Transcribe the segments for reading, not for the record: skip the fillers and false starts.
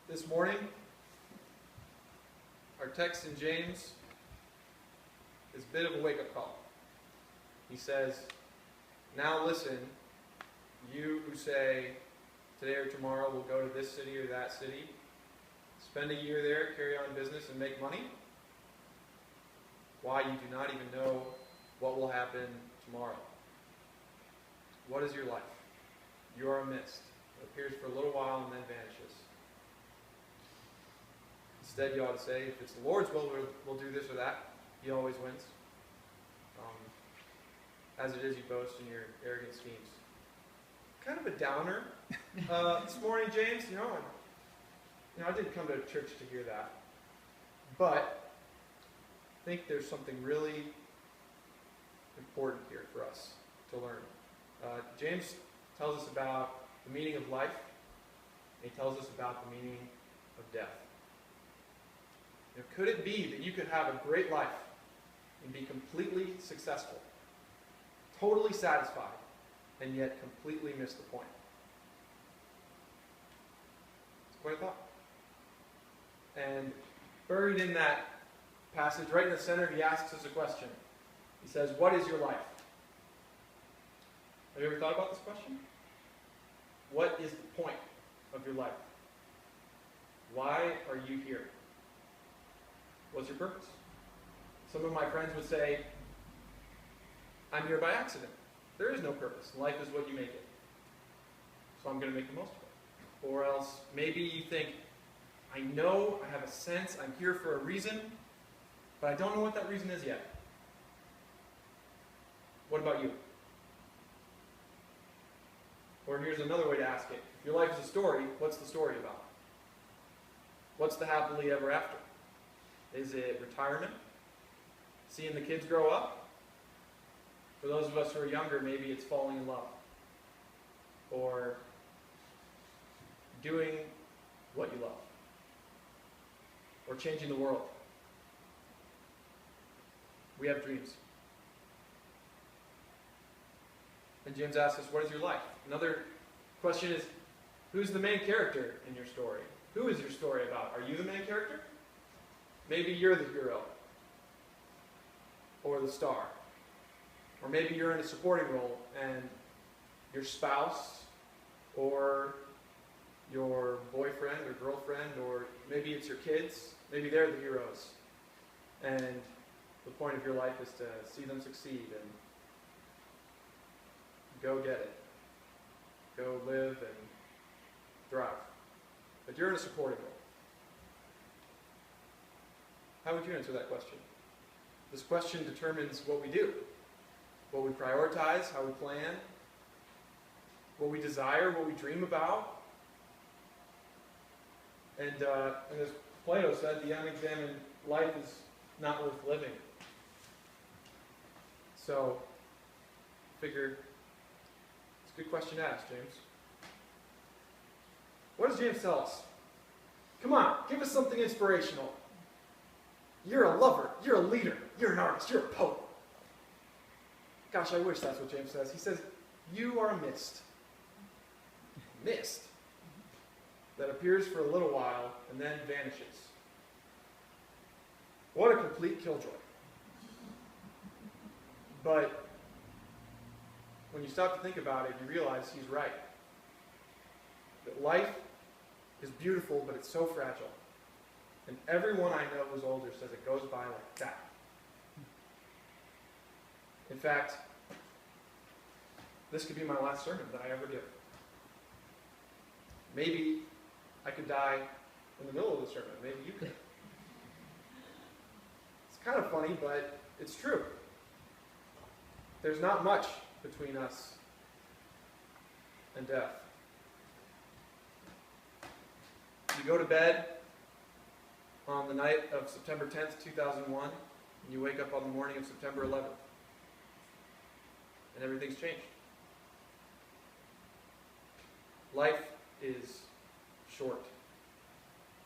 This morning, our text in James is a bit of a wake-up call. He says, now listen, you who say, today or tomorrow we'll go to this city or that city, spend a year there, carry on business, and make money. Why, you do not even know what will happen tomorrow. What is your life? You are a mist. It appears for a little while and then vanishes. Instead, you ought to say, if it's the Lord's will, we'll do this or that. He always wins. As it is, you boast in your arrogant schemes. Kind of a downer this morning, James. I didn't come to church to hear that. But I think there's something really important here for us to learn. James tells us about the meaning of life. And he tells us about the meaning of death. Could it be that you could have a great life and be completely successful, totally satisfied, and yet completely miss the point? It's quite a thought. And buried in that passage, right in the center, he asks us a question. He says, what is your life? Have you ever thought about this question? What is the point of your life? Why are you here? What's your purpose? Some of my friends would say, I'm here by accident. There is no purpose. Life is what you make it. So I'm going to make the most of it. Or else, maybe you think, I know, I have a sense, I'm here for a reason, but I don't know what that reason is yet. What about you? Or here's another way to ask it. If your life is a story, what's the story about? What's the happily ever after? Is it retirement? Seeing the kids grow up? For those of us who are younger, maybe it's falling in love. Or doing what you love. Or changing the world. We have dreams. And James asks us, what is your life? Another question is, who's the main character in your story? Who is your story about? Are you the main character? Maybe you're the hero. Or the star. Or maybe you're in a supporting role and your spouse or your boyfriend or girlfriend, or maybe it's your kids, maybe they're the heroes. And the point of your life is to see them succeed and go get it. Go live and thrive. But you're in a supporting role. How would you answer that question? This question determines what we do, what we prioritize, how we plan, what we desire, what we dream about. And as Plato said, the unexamined life is not worth living. So, figure it's a good question to ask, James. What does James tell us? Come on, give us something inspirational. You're a lover, you're a leader, you're an artist, you're a poet. Gosh, I wish that's what James says. He says, you are a mist. Mist that appears for a little while and then vanishes. What a complete killjoy. But when you stop to think about it, you realize he's right. That life is beautiful, but it's so fragile. And everyone I know who's older says it goes by like that. In fact, this could be my last sermon that I ever give. Maybe I could die in the middle of the sermon. Maybe you could. It's kind of funny, but it's true. There's not much between us and death. You go to bed on the night of September 10th, 2001, and you wake up on the morning of September 11th. And everything's changed. Life is short.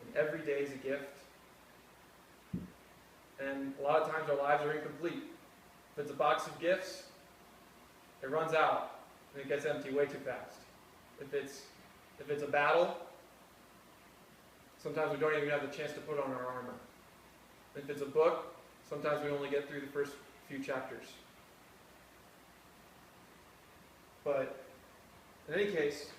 And every day is a gift. And a lot of times our lives are incomplete. If it's a box of gifts, it runs out and it gets empty way too fast. If it's a battle, Sometimes we don't even have the chance to put on our armor. If it's a book, sometimes we only get through the first few chapters. But in any case,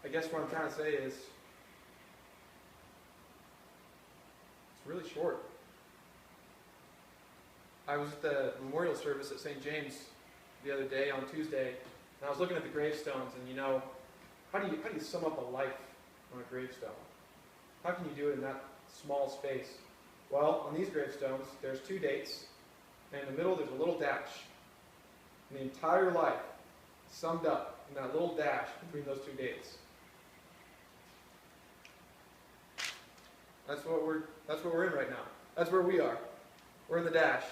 I guess what I'm trying to say is, it's really short. I was at the memorial service at St. James the other day on Tuesday, and I was looking at the gravestones, and how do you sum up a life on a gravestone? How can you do it in that small space? Well, on these gravestones, there's 2 dates, and in the middle there's a little dash. And the entire life summed up in that little dash between those 2 dates. That's what we're in right now. That's where we are. We're in the dash.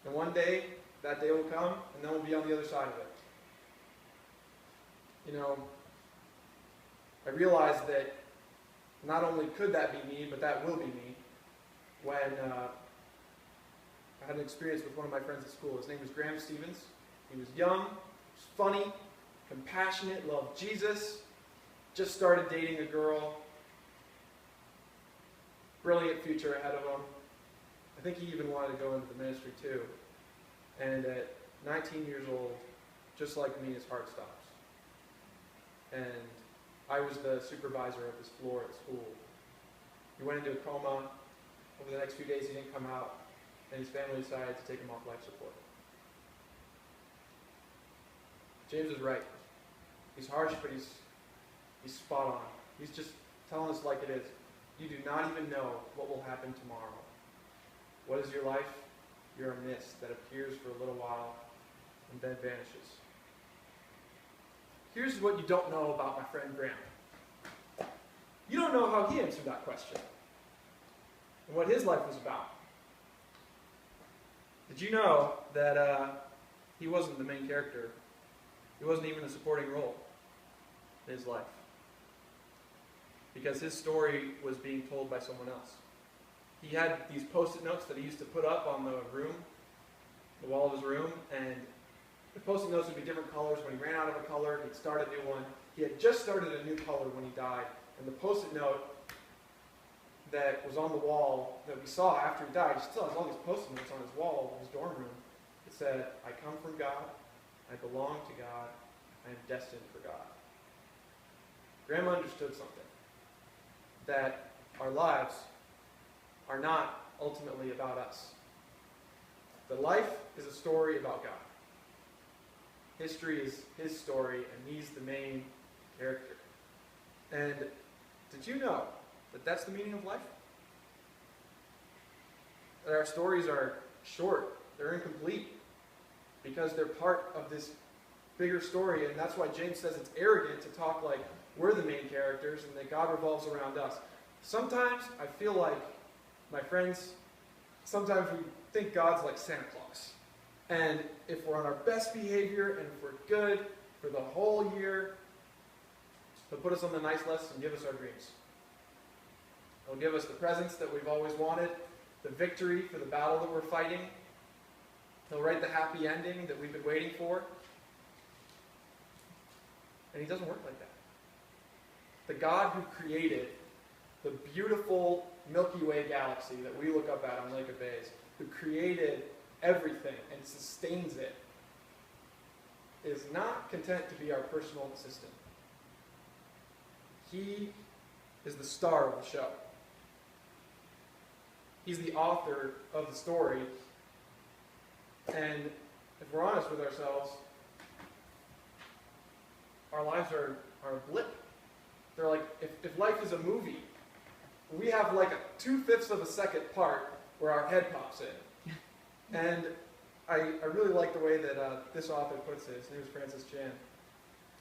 And one day, that day will come, and then we'll be on the other side of it. I realized that not only could that be me, but that will be me when I had an experience with one of my friends at school. His name was Graham Stevens. He was young, he was funny, compassionate, loved Jesus, just started dating a girl, brilliant future ahead of him. I think he even wanted to go into the ministry too. And at 19 years old, just like me, his heart stops. And I was the supervisor of his floor at school. He went into a coma. Over the next few days, he didn't come out, and his family decided to take him off life support. James is right. He's harsh, but he's spot on. He's just telling us like it is. You do not even know what will happen tomorrow. What is your life? You're a mist that appears for a little while and then vanishes. Here's what you don't know about my friend Graham. You don't know how he answered that question and what his life was about. Did you know that he wasn't the main character? He wasn't even a supporting role in his life. Because his story was being told by someone else. He had these post-it notes that he used to put up on the wall of his room, and the post-it notes would be different colors. When he ran out of a color, he'd start a new one. He had just started a new color when he died, and the post-it note that was on the wall that we saw after he died, he still has all these post-it notes on his wall of his dorm room. It said, "I come from God, I belong to God, I am destined for God." Graham understood something, that our lives are not ultimately about us. The life is a story about God. History is his story, and he's the main character. And did you know that that's the meaning of life? That our stories are short, they're incomplete, because they're part of this bigger story, and that's why James says it's arrogant to talk like we're the main characters and that God revolves around us. Sometimes I feel like, my friends, sometimes we think God's like Santa Claus. And if we're on our best behavior and if we're good for the whole year, he'll put us on the nice list and give us our dreams. He'll give us the presents that we've always wanted, the victory for the battle that we're fighting. He'll write the happy ending that we've been waiting for. And he doesn't work like that. The God who created the beautiful Milky Way galaxy that we look up at on Lake of Bays, who created everything and sustains it, is not content to be our personal assistant. He is the star of the show. He's the author of the story. And if we're honest with ourselves, our lives are a blip. They're like, if life is a movie, we have like a 2/5 of a second part where our head pops in. And I really like the way that this author puts it. His name is Francis Chan.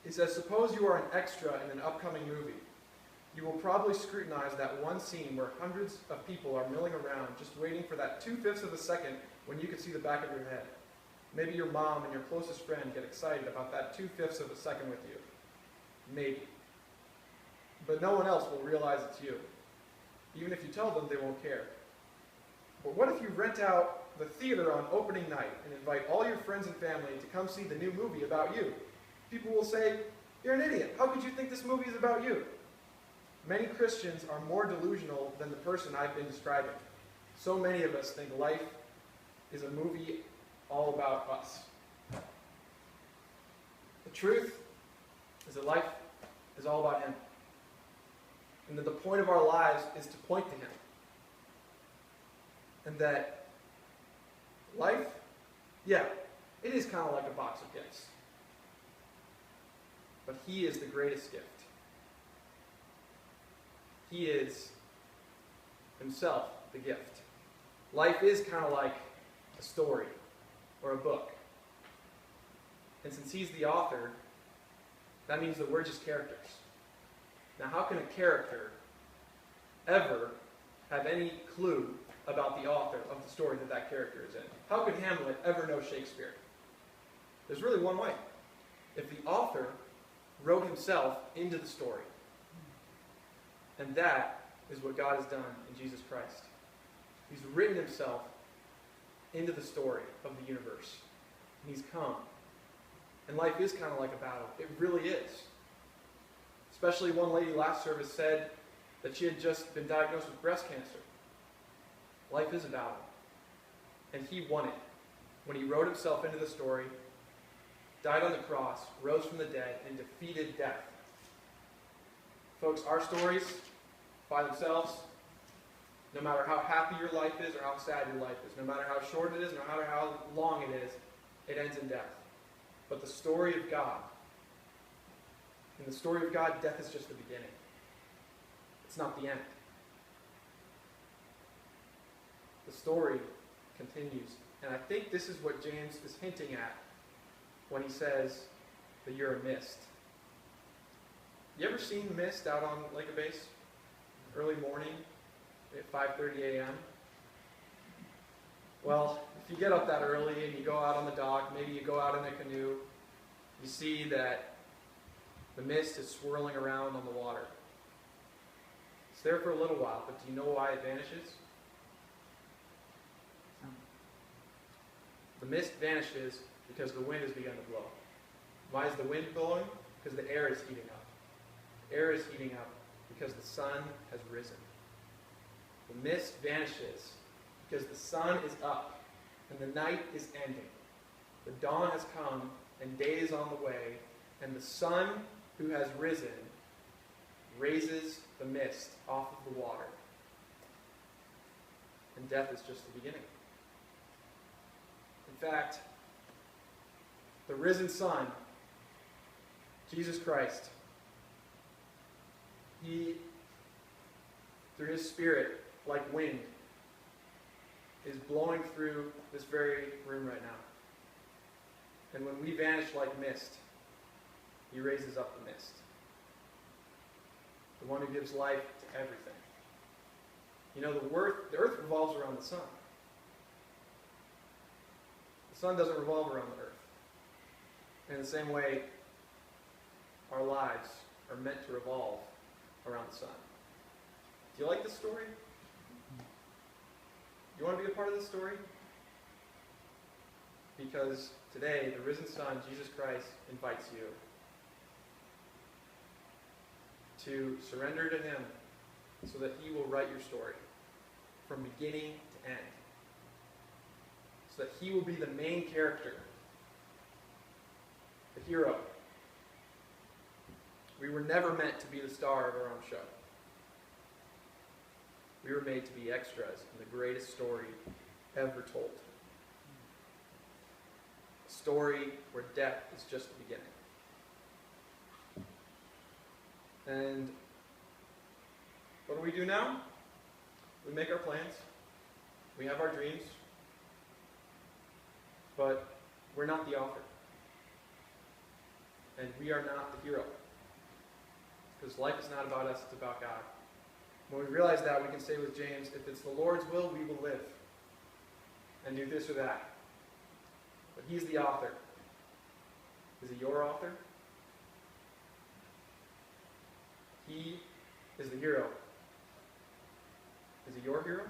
He says, suppose you are an extra in an upcoming movie. You will probably scrutinize that one scene where hundreds of people are milling around just waiting for that 2/5 of a second when you can see the back of your head. Maybe your mom and your closest friend get excited about that 2/5 of a second with you. Maybe. But no one else will realize it's you. Even if you tell them, they won't care. But what if you rent out the theater on opening night and invite all your friends and family to come see the new movie about you? People will say, You're an idiot. How could you think this movie is about you? Many Christians are more delusional than the person I've been describing. So many of us think life is a movie all about us. The truth is that life is all about Him. And that the point of our lives is to point to Him. And that life, yeah, it is kind of like a box of gifts. But He is the greatest gift. He is Himself the gift. Life is kind of like a story or a book. And since He's the author, that means that we're just characters. Now, how can a character ever have any clue about the author of the story that that character is in? How could Hamlet ever know Shakespeare? There's really one way. If the author wrote himself into the story. And that is what God has done in Jesus Christ. He's written Himself into the story of the universe. And He's come. And life is kind of like a battle. It really is. Especially one lady last service said that she had just been diagnosed with breast cancer. Life is a battle. And He won it when He wrote Himself into the story, died on the cross, rose from the dead, and defeated death. Folks, our stories, by themselves, no matter how happy your life is or how sad your life is, no matter how short it is, no matter how long it is, it ends in death. But the story of God, in the story of God, death is just the beginning. It's not the end. The story continues. And I think this is what James is hinting at when he says that you're a mist. You ever seen mist out on Lake of Base? Early morning at 5:30 a.m.? Well, if you get up that early and you go out on the dock, maybe you go out in a canoe, you see that the mist is swirling around on the water. It's there for a little while, but do you know why it vanishes? The mist vanishes because the wind has begun to blow. Why is the wind blowing? Because the air is heating up. The air is heating up because the sun has risen. The mist vanishes because the sun is up and the night is ending. The dawn has come and day is on the way, and the sun who has risen raises the mist off of the water. And death is just the beginning. In fact, the risen Son, Jesus Christ, He, through His Spirit, like wind, is blowing through this very room right now. And when we vanish like mist, He raises up the mist. The one who gives life to everything. You know, the earth revolves around the sun. The sun doesn't revolve around the earth. In the same way, our lives are meant to revolve around the sun. Do you like this story? You want to be a part of this story? Because today, the risen Son, Jesus Christ, invites you to surrender to Him so that He will write your story from beginning to end. So that He will be the main character, the hero. We were never meant to be the star of our own show. We were made to be extras in the greatest story ever told. A story where death is just the beginning. And what do we do now? We make our plans. We have our dreams. But we're not the author. And we are not the hero. Because life is not about us, it's about God. When we realize that, we can say with James, if it's the Lord's will, we will live. And do this or that. But He's the author. Is He your author? He is the hero. Is He your hero?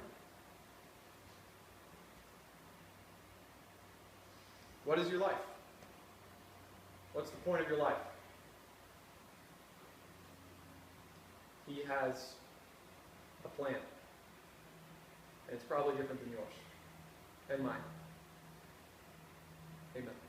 What is your life? What's the point of your life? He has a plan. And it's probably different than yours and mine. Amen.